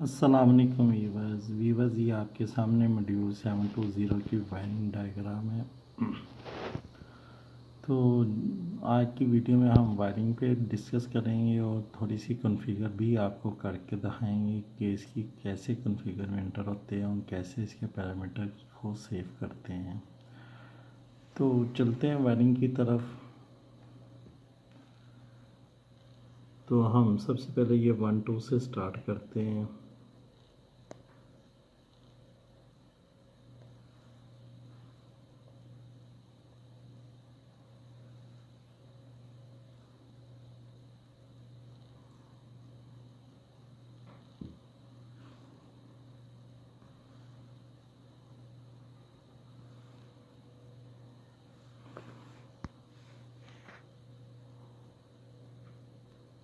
अस्सलामुअलैकुम वीवर्स ये आपके सामने मॉड्यूल 720 की वायरिंग डायग्राम है। तो आज की वीडियो में हम वायरिंग पे डिस्कस करेंगे और थोड़ी सी कॉन्फ़िगर भी आपको करके दिखाएंगे कि इसकी कैसे कॉन्फ़िगरमेंट होते हैं और कैसे इसके पैरामीटर को सेव करते हैं। तो चलते हैं वायरिंग की तरफ। तो हम सबसे पहले ये 1 2 से स्टार्ट करते हैं।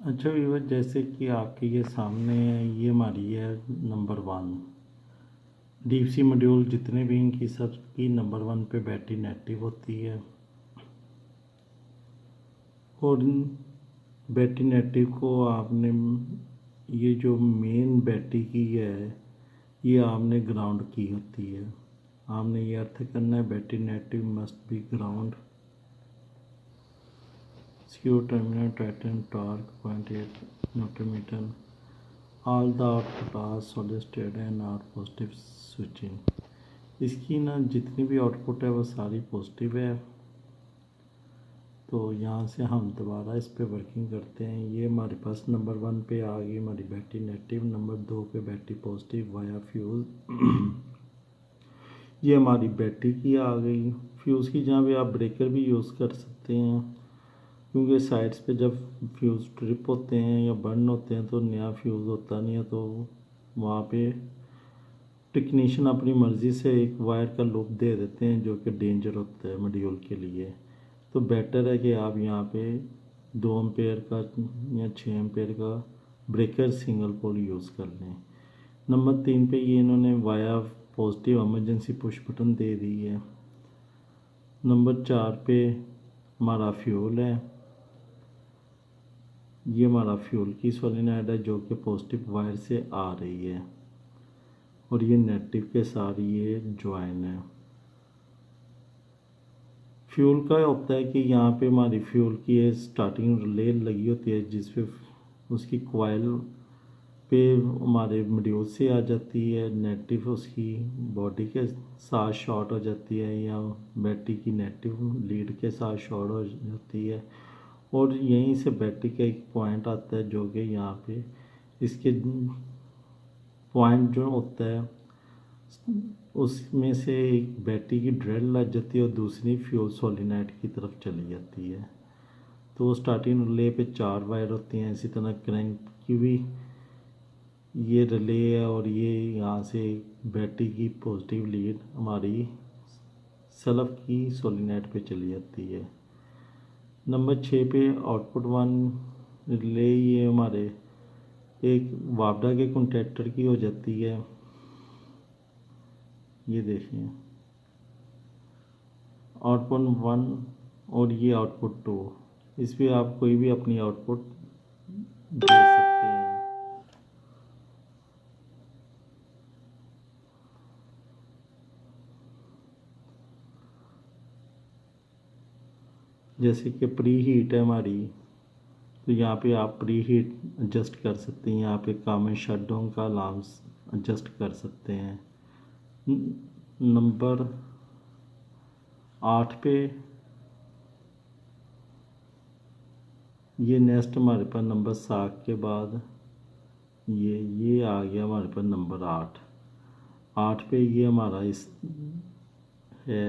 अच्छा व्यूवर, जैसे कि आपके ये सामने है, ये हमारी है नंबर 1 डीप सी मॉड्यूल। जितने भी इनकी सबकी नंबर 1 पे बैटरी नेगेटिव होती है और बैटरी नेगेटिव को आपने ये जो मेन बैटरी की है ये आपने ग्राउंड की होती है। आपने ये अर्थ करना है battery negative must be ground. Secure terminal tighten torque 0.8 Newton meter. All the output are solid state and are positive switching. इसकी ना जितनी भी आउटपुट है वो सारी पॉजिटिव है। तो यहाँ से हम दोबारा इस पे वर्किंग करते हैं। ये हमारे पास नंबर 1 पे आ गई हमारी बैटरी नेगेटिव, नंबर 2 पे बैटरी पॉजिटिव वाया फ्यूज़। ये हमारी बैटरी की आ गई। फ्यूज़ की जहाँ भी आप ब्रेकर भी यूज़ कर सकते हैं, क्योंकि साइड्स पे जब फ्यूज़ ट्रिप होते हैं या बर्न होते हैं तो नया फ्यूज़ होता नहीं है, तो वहाँ पे टेक्नीशियन अपनी मर्ज़ी से एक वायर का लूप दे देते हैं जो कि डेंजर होता है मॉड्यूल के लिए। तो बेटर है कि आप यहाँ पे 2 एम्पेयर का या 6 एम्पेयर का ब्रेकर सिंगल पोल यूज़ कर लें। नंबर 3 पे ये इन्होंने via positive emergency push button दे दी है। नंबर 4 पे हमारा फ्यूल है। ये हमारा फ्यूल की सोलेनॉइड है जो कि पॉजिटिव वायर से आ रही है और ये नेगेटिव के साथ ये ज्वाइन है। फ्यूल का होता है कि यहाँ पे हमारी फ्यूल की स्टार्टिंग रिले लगी होती है जिस पे उसकी कॉइल पे हमारे मॉड्यूल से आ जाती है, नेगेटिव उसकी बॉडी के साथ शॉर्ट हो जाती है या बैटरी की नेगेटिव लीड के साथ शॉर्ट हो जाती है। और यहीं से बैटरी का एक पॉइंट आता है जो कि यहाँ पे इसके पॉइंट जो होता है उसमें से एक बैटरी की ड्रेल लग जाती है और दूसरी फ्यूल सोलेनॉइड की तरफ चली जाती है। तो स्टार्टिंग रिले पे 4 वायर होती हैं। इसी तरह क्रैंक की भी ये रिले है और ये यहाँ से बैटरी की पॉजिटिव लीड हमारी सेल्फ की सोलेनॉइड पे चली जाती है। नंबर 6 पे आउटपुट 1 रिले ये हमारे एक वापडा के कॉन्टैक्टर की हो जाती है। ये देखिए आउटपुट 1 और ये आउटपुट 2, इस पर आप कोई भी अपनी आउटपुट दे सकते हैं। जैसे कि प्री हीट है हमारी, तो यहाँ पे आप प्री हीट एडजस्ट कर सकते हैं। यहाँ पे कॉमन शटडाउन का अलार्म्स एडजस्ट कर सकते हैं। नंबर 8 पे ये नेक्स्ट हमारे पास नंबर 7 के बाद ये आ गया हमारे पास नंबर 8 पे ये हमारा इस है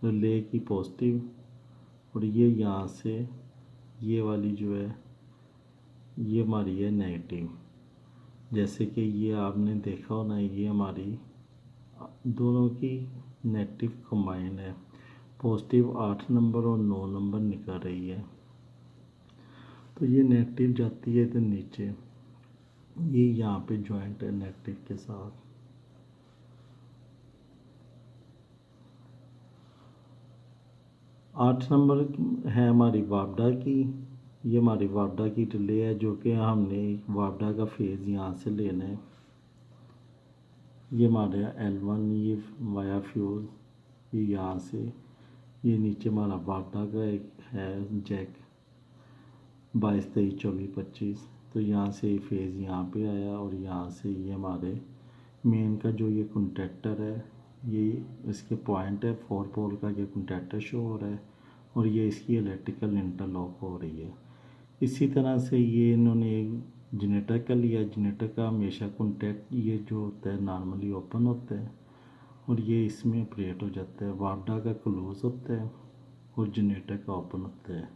रिले की पॉजिटिव और ये यहाँ से ये वाली जो है ये हमारी है नेगेटिव। जैसे कि ये आपने देखा होना, ये हमारी दोनों की नेगेटिव कंबाइन है। पॉजिटिव 8 नंबर और 9 नंबर निकल रही है। तो ये नेगेटिव जाती है इधर नीचे, ये यहाँ पे जॉइंट है नेगेटिव के साथ। आठ नंबर है हमारी वापडा की। ये हमारी वापडा की रिले है जो कि हमने वापडा का फेज़ यहाँ से लेना है। ये हमारे L1 ये वाया फ्यूल ये यहाँ से, ये नीचे हमारा वाडा का एक है जैक 22 23 24 25, तो यहाँ से फेज़ यहाँ पे आया और यहाँ से ये हमारे मेन का जो ये कॉन्टैक्टर है, ये इसके पॉइंट है 4 पोल का, ये कॉन्टैक्टर शो हो रहा है और ये इसकी इलेक्ट्रिकल इंटरलॉक हो रही है। इसी तरह से ये इन्होंने एक जनरेटर का लिया। जनरेटर का हमेशा कॉन्टैक्ट ये जो होता है नॉर्मली ओपन होता है और ये इसमें ऑपरेट हो जाता है। वाडा का क्लोज होता है और जनरेटर का ओपन होता है।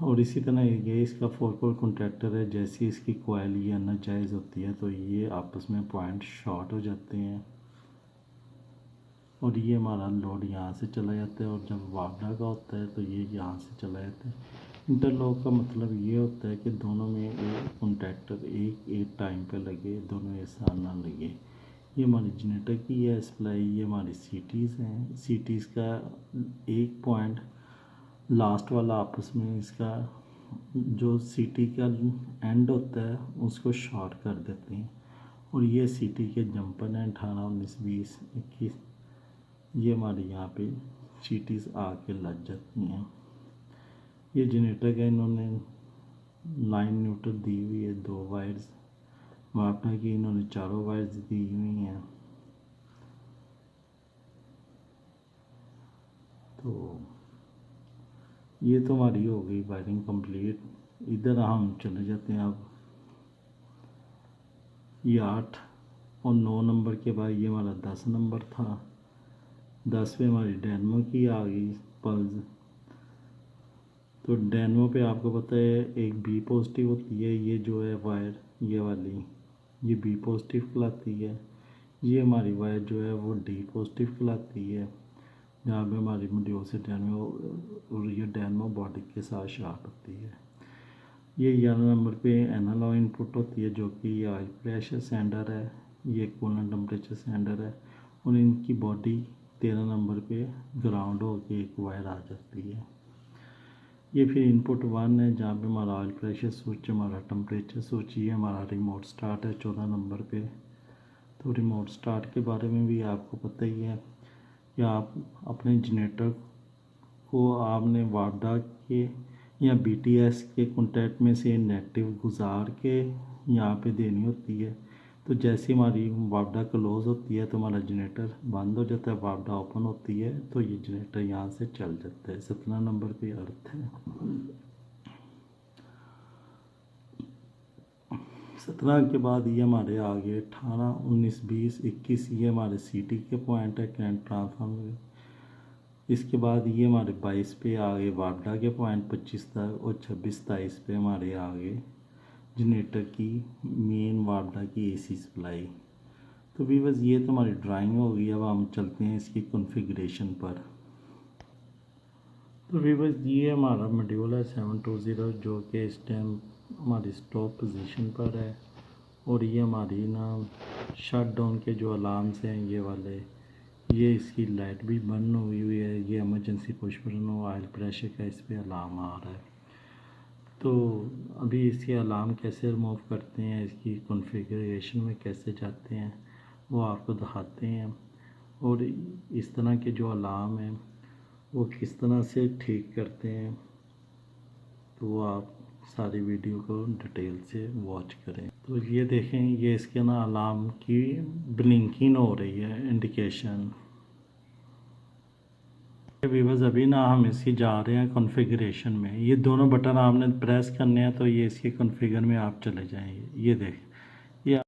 और इसी तरह ये इसका 4 पोल कॉन्टैक्टर है। जैसे इसकी कॉइल ये एनर्जाइज होती है तो ये आपस में पॉइंट शॉर्ट हो जाते हैं और ये हमारा लोड यहाँ से चला जाता है। और जब वाडा का होता है तो ये यहाँ से चला जाता है। इंटरलॉक का मतलब ये होता है कि दोनों में एक कॉन्टैक्टर एक टाइम पे लगे, दोनों एक साथ ना लगे। ये हमारी जनरेटर की है सप्लाई, ये हमारी सीटीज़ हैं। सीटीज़ का एक पॉइंट लास्ट वाला आपस में इसका जो सीटी का एंड होता है उसको शॉर्ट कर देते हैं और ये सीटी के जंपर हैं 18 19 20 21, ये हमारे यहाँ पे सीटीज़ आके लग जाती हैं। ये जनरेटर का इन्होंने लाइन न्यूट्रल दी हुई है 2 वायर्स, वापना की इन्होंने 4 वायर्स दी हुई हैं। तो ये तो हमारी हो गई वायरिंग कंप्लीट। इधर हम चले जाते हैं। अब ये 8 और 9 नंबर के बाद ये हमारा 10 नंबर था। 10 पे हमारी डायनमो की आ गई पल्स। तो डायनमो पे आपको पता है एक बी पॉजिटिव होती है, ये जो है वायर ये वाली ये बी पॉजिटिव कहलाती है। ये हमारी वायर जो है वो डी पॉजिटिव कहलाती है, जहाँ पे हमारी मॉड्यूल से डायनमो और ये डायनमो बॉडी के साथ शॉर्ट होती है। ये 11 नंबर पे एनालॉग इनपुट होती है जो कि ये ऑयल प्रेशर सेंडर है, ये कूलेंट टेम्परेचर सेंडर है और इनकी बॉडी 13 नंबर पे ग्राउंड होके एक वायर आ जाती है। ये फिर इनपुट 1 है जहाँ पे हमारा ऑयल प्रेशर स्विच, हमारा टेम्परेचर स्विच, ये हमारा रिमोट स्टार्ट है 14 नंबर पे। तो रिमोट स्टार्ट के बारे में भी आपको पता ही है कि आप अपने जनरेटर को आपने वाडा के या BTS के कॉन्टैक्ट में से नेगेटिव गुजार के यहाँ पे देनी होती है। तो जैसे हमारी वाडा क्लोज होती है तो हमारा जनरेटर बंद हो जाता है, वाडा ओपन होती है तो ये जनरेटर यहाँ से चल जाता है। 17 नंबर पे अर्थ है। 17 के बाद ये हमारे आगे 18 19 20 21 ये हमारे सीटी के पॉइंट है करंट ट्रांसफार्मर। इसके बाद ये हमारे 22 पे आगे वाडा के पॉइंट 25 तक और 26 27 पे हमारे आगे जनरेटर की मेन वाडा की AC सप्लाई। तो भी बस ये तो हमारी ड्राइंग हो गई। अब हम चलते हैं इसकी कॉन्फ़िगरेशन पर। तो भी बस ये हमारा मॉड्यूल है 720 जो कि इस टाइम हमारी स्टॉप पोजीशन पर है। और ये हमारी ना शट डाउन के जो अलार्म्स हैं ये वाले, ये इसकी लाइट भी बंद हुई है। ये emergency push button oil pressure का इस पर अलार्म आ रहा है। तो अभी इसके अलार्म कैसे रिमूव करते हैं, इसकी कॉन्फ़िगरेशन में कैसे जाते हैं वो आपको दिखाते हैं। और इस तरह के जो अलार्म हैं वो किस तरह से ठीक करते हैं तो आप सारी वीडियो को डिटेल से वॉच करें। तो ये देखें, ये इसके ना अलार्म की ब्लिंकिंग हो रही है इंडिकेशन। व्यूअर्स अभी ना हम इसकी जा रहे हैं कॉन्फ़िगरेशन में। ये दोनों बटन आपने प्रेस करने हैं तो ये इसके कॉन्फ़िगर में आप चले जाएंगे। ये देखें।